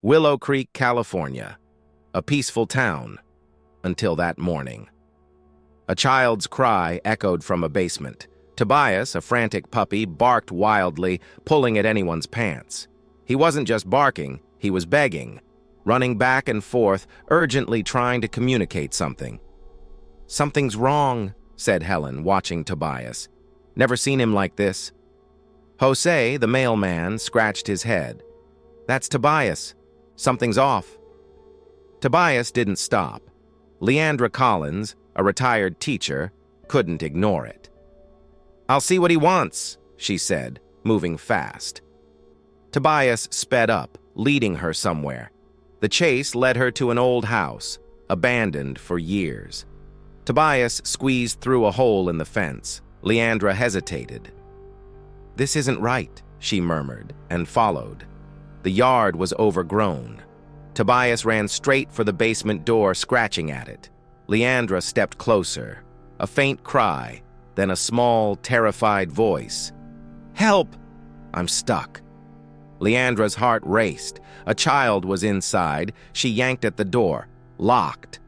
Willow Creek, California, a peaceful town, until that morning. A child's cry echoed from a basement. Tobias, a frantic puppy, barked wildly, pulling at anyone's pants. He wasn't just barking, he was begging, running back and forth, urgently trying to communicate something. "Something's wrong," said Helen, watching Tobias. "Never seen him like this." Jose, the mailman, scratched his head. "That's Tobias. Something's off." Tobias didn't stop. Leandra Collins, a retired teacher, couldn't ignore it. "I'll see what he wants," she said, moving fast. Tobias sped up, leading her somewhere. The chase led her to an old house, abandoned for years. Tobias squeezed through a hole in the fence. Leandra hesitated. "This isn't right," she murmured, and followed. The yard was overgrown. Tobias ran straight for the basement door, scratching at it. Leandra stepped closer. A faint cry, then a small, terrified voice. "Help! I'm stuck." Leandra's heart raced. A child was inside. She yanked at the door. Locked.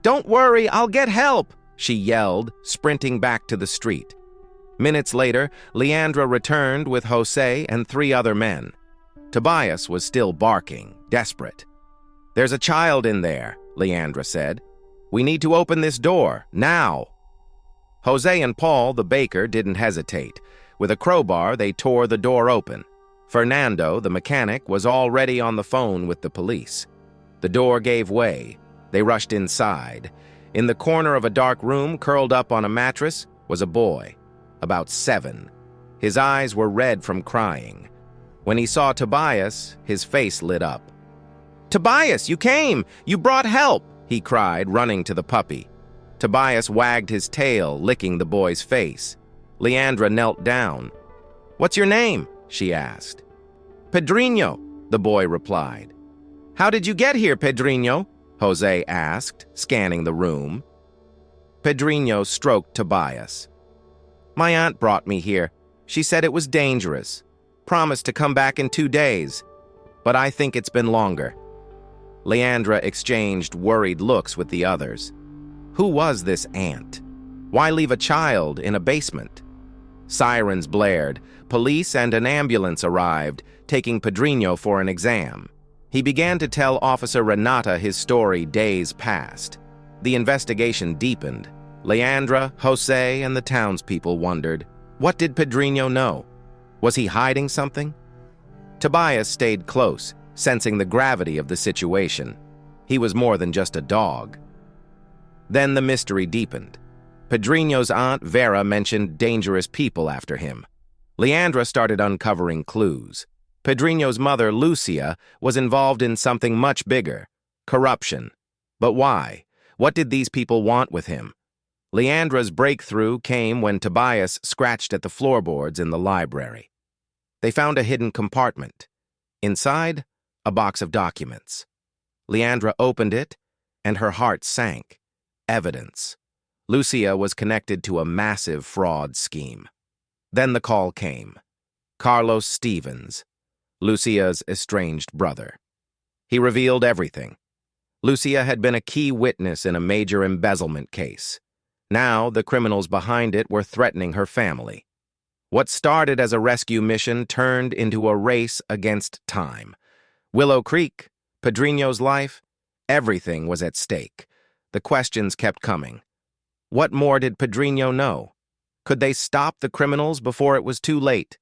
"Don't worry, I'll get help!" she yelled, sprinting back to the street. Minutes later, Leandra returned with Jose and 3 other men. Tobias was still barking, desperate. "There's a child in there," Leandra said. "We need to open this door, now." Jose and Paul, the baker, didn't hesitate. With a crowbar, they tore the door open. Fernando, the mechanic, was already on the phone with the police. The door gave way. They rushed inside. In the corner of a dark room, curled up on a mattress, was a boy, about 7. His eyes were red from crying. When he saw Tobias, his face lit up. "Tobias, you came! You brought help!" he cried, running to the puppy. Tobias wagged his tail, licking the boy's face. Leandra knelt down. "What's your name?" she asked. "Pedrinho," the boy replied. "How did you get here, Pedrinho?" Jose asked, scanning the room. Pedrinho stroked Tobias. "My aunt brought me here. She said it was dangerous. Promised to come back in 2 days. But I think it's been longer." Leandra exchanged worried looks with the others. Who was this aunt? Why leave a child in a basement? Sirens blared. Police and an ambulance arrived, taking Pedrinho for an exam. He began to tell Officer Renata his story days past. The investigation deepened. Leandra, Jose, and the townspeople wondered, what did Pedrinho know? Was he hiding something? Tobias stayed close, sensing the gravity of the situation. He was more than just a dog. Then the mystery deepened. Pedrinho's aunt Vera mentioned dangerous people after him. Leandra started uncovering clues. Pedrinho's mother, Lucia, was involved in something much bigger, corruption. But why? What did these people want with him? Leandra's breakthrough came when Tobias scratched at the floorboards in the library. They found a hidden compartment. Inside, a box of documents. Leandra opened it, and her heart sank. Evidence. Lucia was connected to a massive fraud scheme. Then the call came. Carlos Stevens, Lucia's estranged brother. He revealed everything. Lucia had been a key witness in a major embezzlement case. Now, the criminals behind it were threatening her family. What started as a rescue mission turned into a race against time. Willow Creek, Pedrinho's life, everything was at stake. The questions kept coming. What more did Pedrinho know? Could they stop the criminals before it was too late?